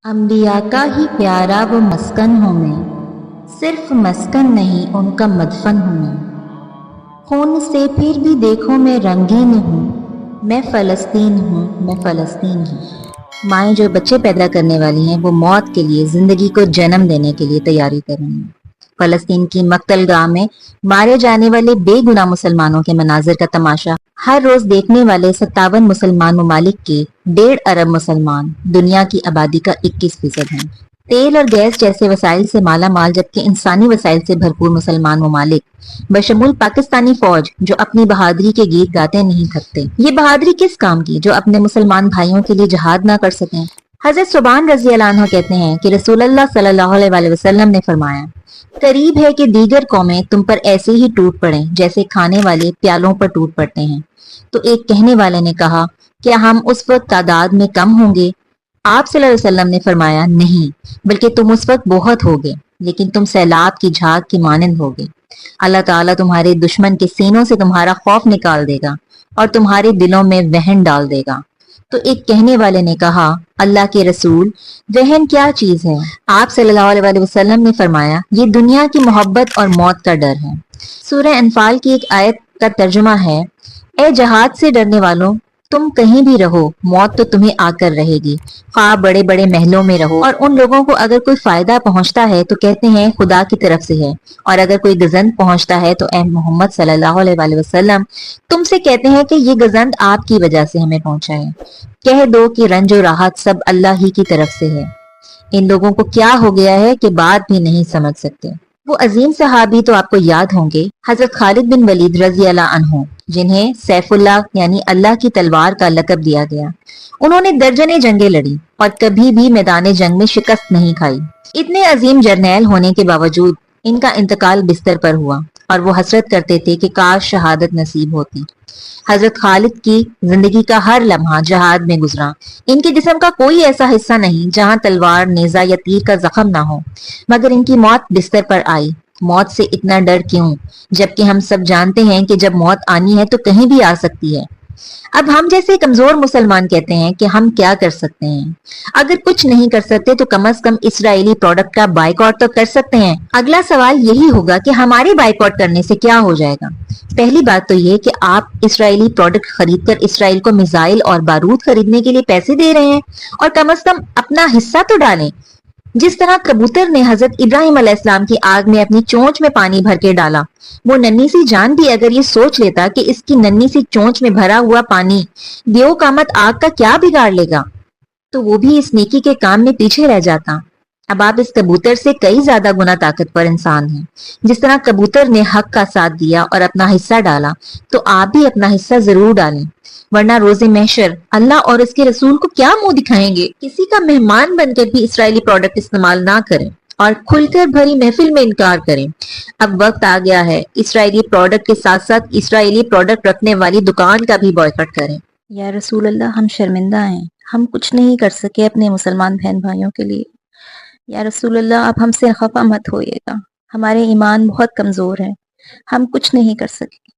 अंबिया का ही प्यारा वो मस्कन हूँ मैं, सिर्फ मस्कन नहीं उनका मदफन हूँ मैं। खून से फिर भी देखो मैं रंगीन हूँ, मैं फ़लस्तीन हूँ, मैं फ़लस्तीन हूँ। माएँ जो बच्चे पैदा करने वाली हैं वो मौत के लिए, जिंदगी को जन्म देने के लिए तैयारी कर रही हैं। फ़लस्तीन की मक्तल गाह में मारे जाने वाले बेगुनाह मुसलमानों के मनाजिर का तमाशा हर रोज देखने वाले 57 मुसलमान ममालिक के 1.5 अरब मुसलमान दुनिया की आबादी का 21% हैं। तेल और गैस जैसे वसाइल से माला माल जबकि इंसानी वसाइल से भरपूर मुसलमान ममालिक बशमूल पाकिस्तानी फौज जो अपनी बहादुरी के गीत गाते नहीं थकते। ये बहादुरी किस काम की जो अपने मुसलमान भाइयों के लिए जहाद ना कर सकें। हजरत सुबान रजी अल्लाह अन्हु कहते हैं कि रसूलुल्लाह सल्लल्लाहु अलैहि वसल्लम ने फरमाया, करीब है कि दीगर कौमें तुम पर ऐसे ही टूट पड़ें जैसे खाने वाले प्यालों पर टूट पड़ते हैं। तो एक कहने वाले ने कहा, क्या हम उस वक्त तादाद में कम होंगे? आप सल्लल्लाहु अलैहि वसल्लम ने फरमाया, नहीं, बल्कि तुम उस वक्त बहुत होगे, लेकिन तुम सैलाब की झाग की मानंद होगे। अल्लाह ताला तुम्हारे दुश्मन के सीनों से तुम्हारा खौफ निकाल देगा और तुम्हारे दिलों में वहन डाल देगा। तो एक कहने वाले ने कहा, अल्लाह के रसूल, वहन क्या चीज है? आप सल्लल्लाहु अलैहि वसल्लम ने फरमाया, ये दुनिया की मोहब्बत और मौत का डर है। सूरह अनफाल की एक आयत का तर्जुमा है, ए जहाद से डरने वालों, तुम कहीं भी रहो, मौत तो तुम्हें आकर रहेगी, ख्वाह बड़े बड़े महलों में रहो। और उन लोगों को अगर कोई फायदा पहुंचता है तो कहते हैं खुदा की तरफ से है, और अगर कोई गजंद पहुंचता है तो ए मोहम्मद सल्लल्लाहु अलैहि वसल्लम, तुमसे कहते हैं कि ये गजंद आपकी वजह से हमें पहुंचा है। कह दो कि रंज और राहत सब अल्लाह ही की तरफ से है। इन लोगों को क्या हो गया है कि बात भी नहीं समझ सकते। वो अजीम सहाबी तो आपको याद होंगे, हजरत खालिद बिन वलीद रजी अल्लाह अन्हु, जिन्हें सैफुल्लाह यानी अल्लाह की तलवार का लकब दिया गया। उन्होंने दर्जने जंगें लड़ी और कभी भी मैदान जंग में शिकस्त नहीं खाई। इतने अजीम जर्नैल होने के बावजूद इनका इंतकाल बिस्तर पर हुआ और वो हसरत करते थे कि काश शहादत नसीब होती। हजरत खालिद की जिंदगी का हर लम्हा जहाद में गुजरा। इनके जिस्म का कोई ऐसा हिस्सा नहीं जहां तलवार, नेजा या तीर का जख्म ना हो, मगर इनकी मौत बिस्तर पर आई। मौत से इतना डर क्यों, जबकि हम सब जानते हैं कि जब मौत आनी है तो कहीं भी आ सकती है। अब हम जैसे कमजोर मुसलमान कहते हैं कि हम क्या कर सकते हैं? अगर कुछ नहीं कर सकते तो कम से कम इसराइली प्रोडक्ट का बाइकआउट तो कर सकते हैं। अगला सवाल यही होगा कि हमारे बाइकआउट करने से क्या हो जाएगा। पहली बात तो ये कि आप इसराइली प्रोडक्ट खरीदकर इसराइल को मिसाइल और बारूद खरीदने के लिए पैसे दे रहे हैं, और कम से कम अपना हिस्सा तो डालें। जिस तरह कबूतर ने हजरत इब्राहिम अलैहिस्सलाम की आग में अपनी चोंच में पानी भर के डाला, वो नन्ही सी जान भी अगर ये सोच लेता कि इसकी नन्ही सी चोंच में भरा हुआ पानी देव कामत आग का क्या बिगाड़ लेगा, तो वो भी इस नेकी के काम में पीछे रह जाता। अब आप इस कबूतर से कई ज्यादा गुना ताकतवर इंसान हैं। जिस तरह कबूतर ने हक का साथ दिया और अपना हिस्सा डाला, तो आप भी अपना हिस्सा जरूर डालें, वरना रोजे महशर अल्लाह और इसके रसूल को क्या मुंह दिखाएंगे। किसी का मेहमान बनकर भी इसराइली प्रोडक्ट इस्तेमाल ना करें और खुलकर भरी महफिल में इनकार करें। अब वक्त आ गया है इसराइली प्रोडक्ट के साथ साथ इसराइली प्रोडक्ट रखने वाली दुकान का भी बॉयकॉट करें। या रसूल अल्लाह, हम शर्मिंदा हैं, हम कुछ नहीं कर सके अपने मुसलमान बहन भाइयों के लिए। या रसूल अल्लाह, आप हमसे खफा मत होइएगा, हमारे ईमान बहुत कमजोर है, हम कुछ नहीं कर सके।